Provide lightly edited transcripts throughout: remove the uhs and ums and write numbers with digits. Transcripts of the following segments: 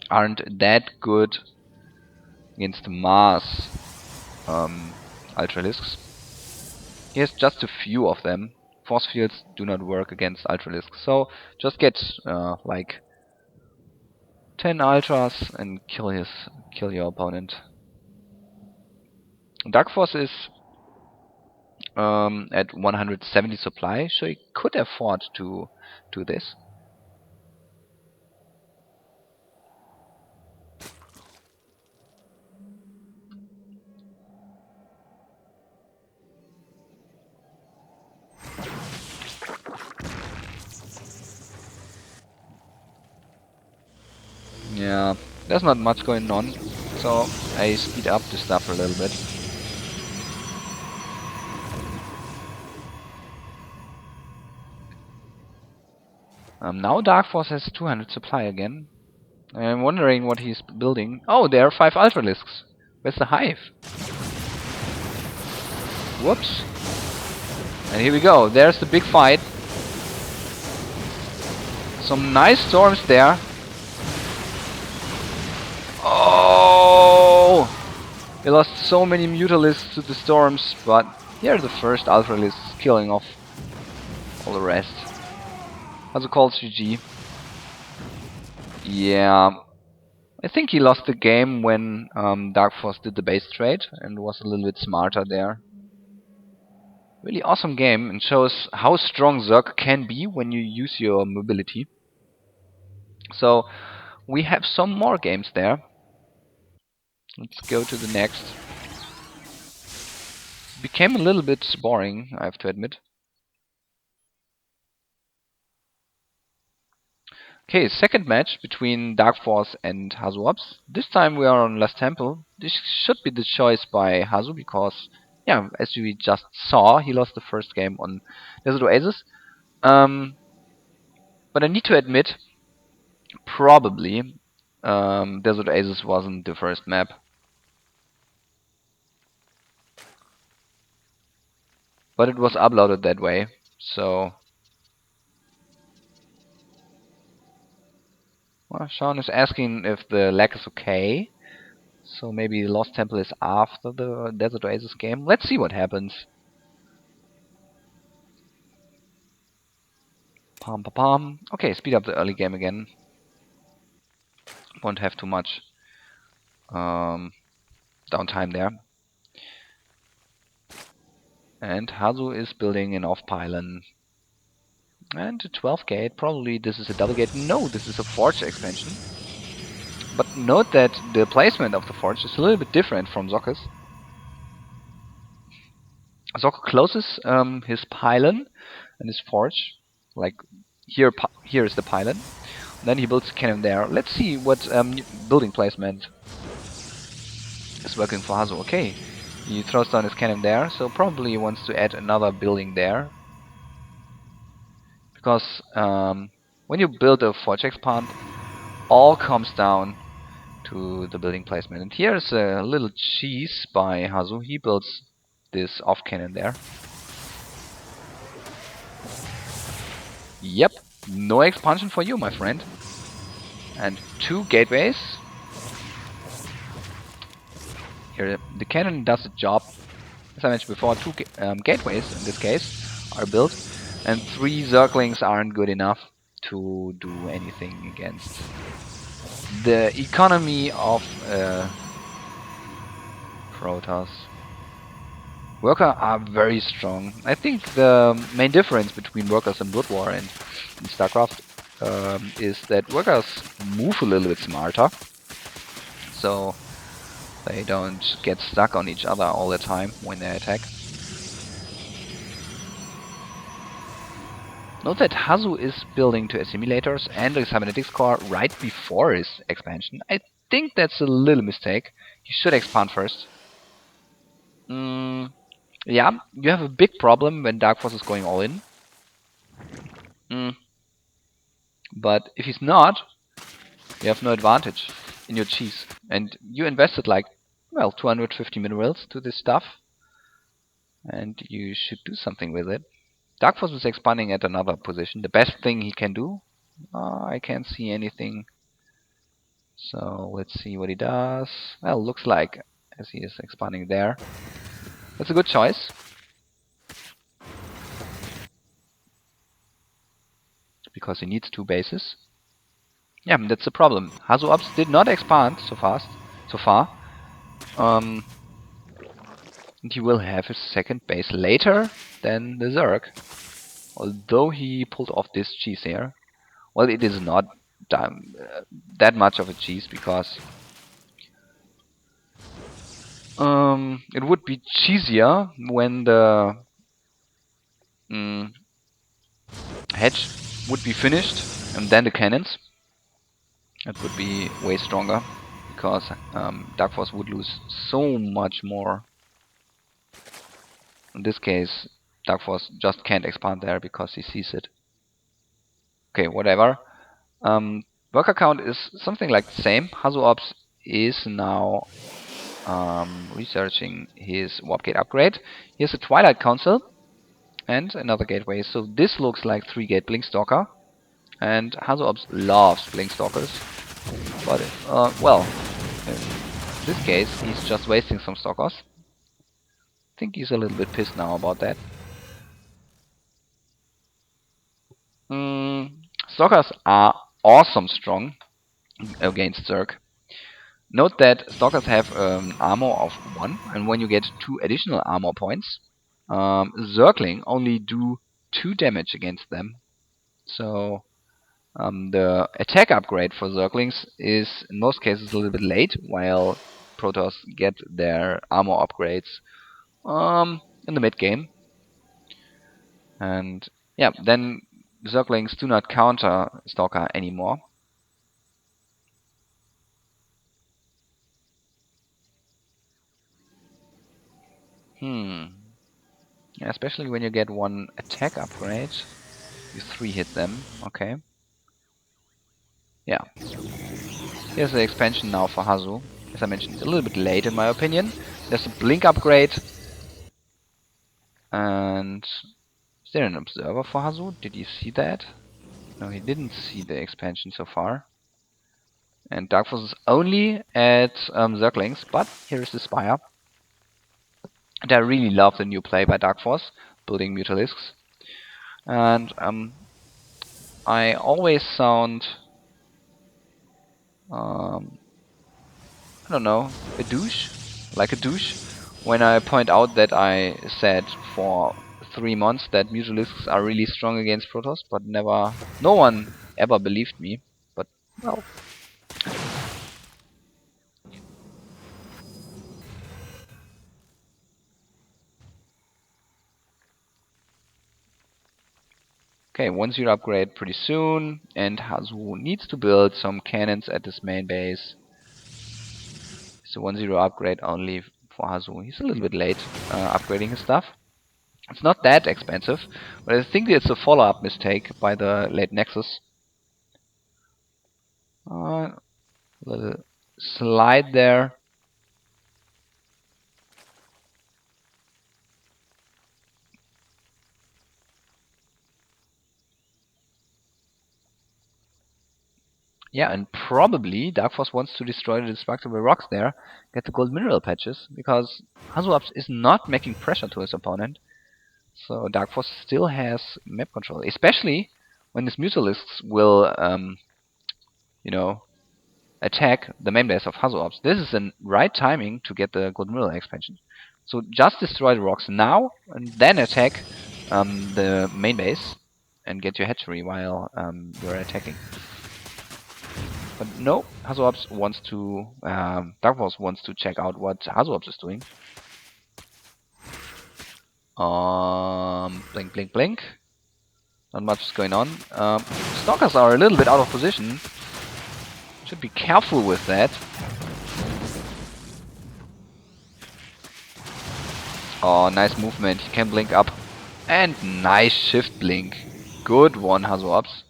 aren't that good against Mars Ultralisks. He has just a few of them. Force fields do not work against Ultralisks, so just get like 10 Ultras and kill your opponent. DarK.ForcE is at 170 supply, so he could afford to do this. Yeah, there's not much going on, so I speed up the stuff a little bit. Now DarK.ForcE has 200 supply again. I'm wondering what he's building. Oh, there are 5 Ultralisks. Where's the hive? Whoops. And here we go. There's the big fight. Some nice storms there. Oh! He lost so many Mutalisks to the storms, but here are the first Ultralisks killing off all the rest. HasuObs GG. Yeah. I think he lost the game when DarK.ForcE did the base trade and was a little bit smarter there. Really awesome game, and shows how strong Zerg can be when you use your mobility. So we have some more games there. Let's go to the next. Became a little bit boring, I have to admit. Okay, second match between DarK.ForcE and HasuObs. This time we are on Last Temple. This should be the choice by Hasu because, yeah, as we just saw, he lost the first game on Desert Oasis. But I need to admit, probably Desert Oasis wasn't the first map. But it was uploaded that way, so... Well, Sean is asking if the lag is okay. So maybe Lost Temple is after the Desert Oasis game. Let's see what happens. Pom pom pom. Okay, speed up the early game again. Won't have too much downtime there. And Hasu is building an off-pylon. And a 12 gate. Probably this is a double gate. No, this is a Forge expansion. But note that the placement of the Forge is a little bit different from Zocker's. Zocker closes his pylon and his forge. Like here is the pylon. Then he builds a cannon there. Let's see what building placement is working for Hasu. Okay, he throws down his cannon there, so probably he wants to add another building there. Because when you build a forge expand, all comes down to the building placement. And here's a little cheese by Hasu. He builds this off cannon there. Yep, no expansion for you, my friend. And 2 gateways. Here, the cannon does the job. As I mentioned before, 2 gateways in this case are built, and 3 Zerglings aren't good enough to do anything against the economy of Protoss. Workers are very strong. I think the main difference between Workers and Blood War and in Starcraft is that Workers move a little bit smarter, so they don't get stuck on each other all the time when they attack. Note that Hasu is building 2 assimilators and a cybernetics core right before his expansion. I think that's a little mistake. He should expand first. Yeah, you have a big problem when DarK.ForcE is going all in. But if he's not, you have no advantage in your cheese. And you invested like, well, 250 minerals to this stuff. And you should do something with it. DarK.ForcE is expanding at another position. The best thing he can do? I can't see anything So let's see what he does. Well, looks like as he is expanding there. That's a good choice. Because he needs 2 bases. Yeah, that's the problem. HasuObs did not expand so far. And he will have his second base later than the Zerg. Although he pulled off this cheese here. Well, it is not that much of a cheese because it would be cheesier when the hedge would be finished and then the cannons. That would be way stronger because DarK.ForcE would lose so much more. In this case, DarK.ForcE just can't expand there because he sees it. Okay, whatever. Worker count is something like the same. HasuObs is now researching his warp gate upgrade. Here's a Twilight Council and another gateway. So this looks like 3-gate Blinkstalker. And HasuObs loves Blinkstalkers. But, well, in this case, he's just wasting some stalkers. I think he's a little bit pissed now about that. Stalkers are awesome strong against Zerg. Note that Stalkers have armor of 1, and when you get 2 additional armor points, Zergling only do 2 damage against them. So the attack upgrade for Zerglings is in most cases a little bit late, while Protoss get their armor upgrades in the mid game. And yeah, then Zerglings do not counter Stalker anymore. Yeah, especially when you get 1 attack upgrade. You 3-hit them, okay. Yeah. Here's the expansion now for Hasu. As I mentioned, it's a little bit late in my opinion. There's a blink upgrade. And is there an observer for Hasu? Did you see that? No, he didn't see the expansion so far. And DarK.ForcE is only at Zerglings, but here is the Spire. And I really love the new play by DarK.ForcE, building Mutalisks. And I always sound I don't know, a douche, like a douche, when I point out that I said for 3 months that Mutalisks are really strong against Protoss, but no one ever believed me. But well. Okay, 1-0 upgrade pretty soon, and Hasu needs to build some cannons at his main base. It's a 1-0 upgrade only for Hasu. He's a little bit late upgrading his stuff. It's not that expensive, but I think it's a follow-up mistake by the late Nexus. Little slide there. Yeah, and probably DarK.ForcE wants to destroy the destructible rocks there, get the gold mineral patches, because HasuObs is not making pressure to his opponent. So DarK.ForcE still has map control, especially when his Mutalisks will, you know, attack the main base of HasuObs. This is the right timing to get the gold mineral expansion. So just destroy the rocks now, and then attack the main base, and get your hatchery while you're attacking. But no, HasuObs wants to, DarK.ForcE wants to check out what HasuObs is doing. Blink, blink, blink. Not much is going on. Stalkers are a little bit out of position. Should be careful with that. Oh, nice movement. He can blink up. And nice shift blink. Good one, HasuObs.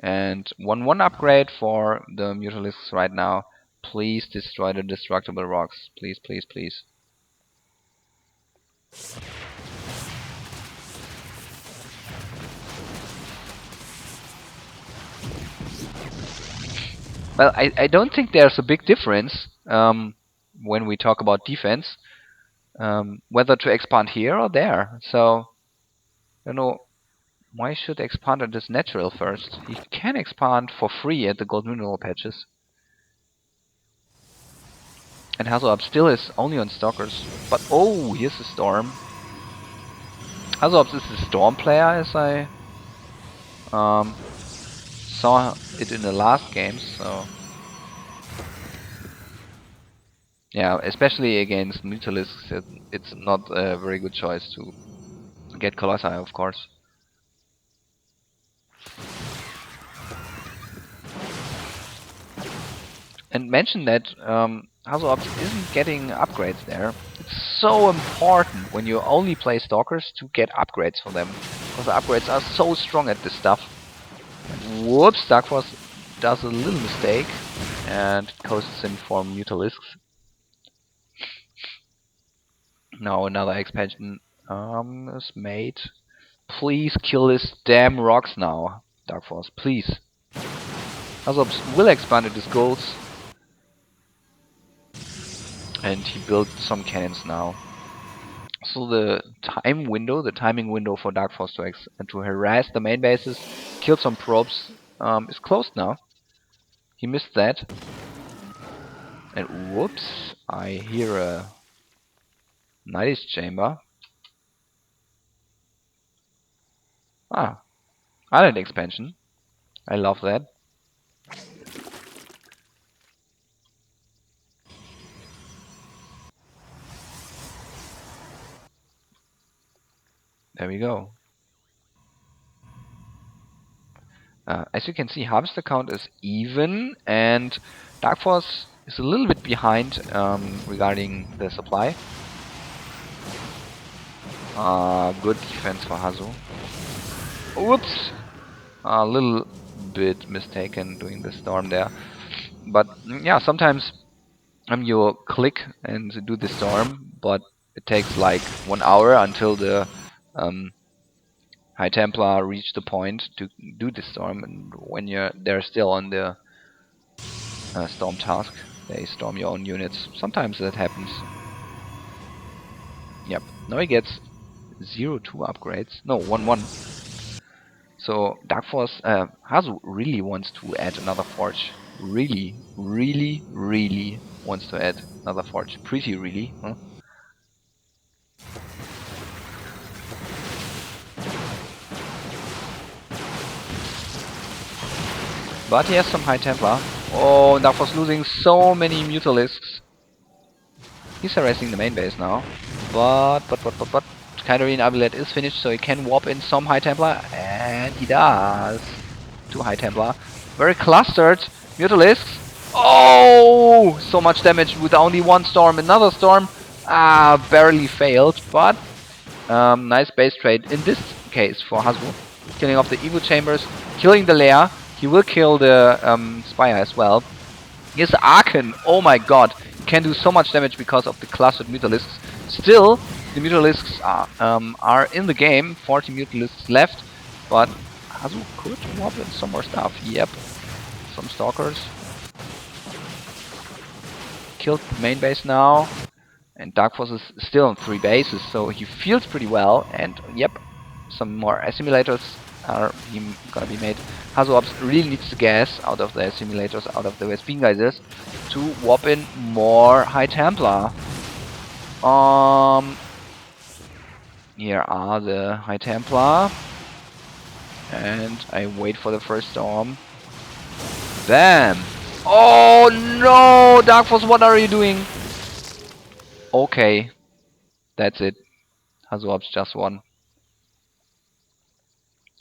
And 1-1 upgrade for the Mutalisks right now. Please destroy the destructible rocks. Please, please, please. Well, I don't think there's a big difference when we talk about defense, whether to expand here or there. So, you know, why should expand at this natural first? He can expand for free at the gold mineral patches. And HasuObs still is only on stalkers. But oh, here's the storm. HasuObs is the storm player, as I saw it in the last games. So yeah, especially against Mutalisks, it's not a very good choice to get Colossi, of course. And mention that HasuObs isn't getting upgrades there. It's so important when you only play Stalkers to get upgrades for them, because the upgrades are so strong at this stuff. And whoops, DarK.ForcE does a little mistake and coasts him for Mutalisks. Now another expansion is made. Please kill this damn rocks now, DarK.ForcE, please. HasuObs will expand his goals. And he built some cannons now. So the timing window for DarK.ForcE to harass the main bases, kill some probes, is closed now. He missed that. And whoops, I hear a Nidus chamber. Ah, island expansion. I love that. There we go. As you can see, harvester count is even, and DarK.ForcE is a little bit behind regarding the supply. Good defense for Hasu. Whoops! A little bit mistaken doing the storm there. But yeah, sometimes you click and do the storm, but it takes like 1 hour until the High Templar reach the point to do the storm, and when they're still on the storm task, they storm your own units. Sometimes that happens. Yep. Now he gets 0-2 upgrades. No, 1-1. So DarK.ForcE, Hasu really wants to add another forge. Really wants to add another forge. Pretty really, huh? But he has some High Templar. Oh, DarK.ForcE losing so many Mutalisks. He's harassing the main base now. But Katarine Abilette is finished, so he can warp in some High Templar, and he does. 2 High Templar. Very clustered. Mutalisks. Oh! So much damage with only 1 storm. Another storm. Barely failed, but nice base trade in this case for Hasu. Killing off the Evo Chambers, killing the Lair. He will kill the Spire as well. Here's Arkan. Oh my god. He can do so much damage because of the clustered Mutalisks. Still, the Mutalisks are in the game. 40 Mutalisks left. But Hasu could warp in some more stuff. Yep. Some Stalkers. Killed the main base now. And DarK.ForcE is still on 3 bases, so he feels pretty well. And yep, some more assimilators are gonna be made. HasuObs really needs the gas out of the assimilators, out of the Vespene geysers, to warp in more High Templar. Here are the High Templar. And I wait for the first storm. Bam! Oh no! DarK.ForcE, what are you doing? Okay. That's it. HasuObs just won.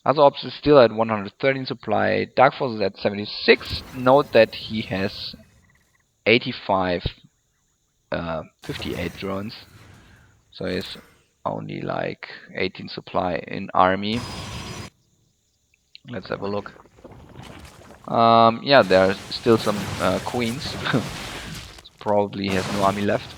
HasuObs is still at 113 supply. DarK.ForcE is at 76. Note that he has 85, 58 drones. So he's only like 18 supply in army. Let's have a look. Yeah, there are still some queens. Probably has no army left.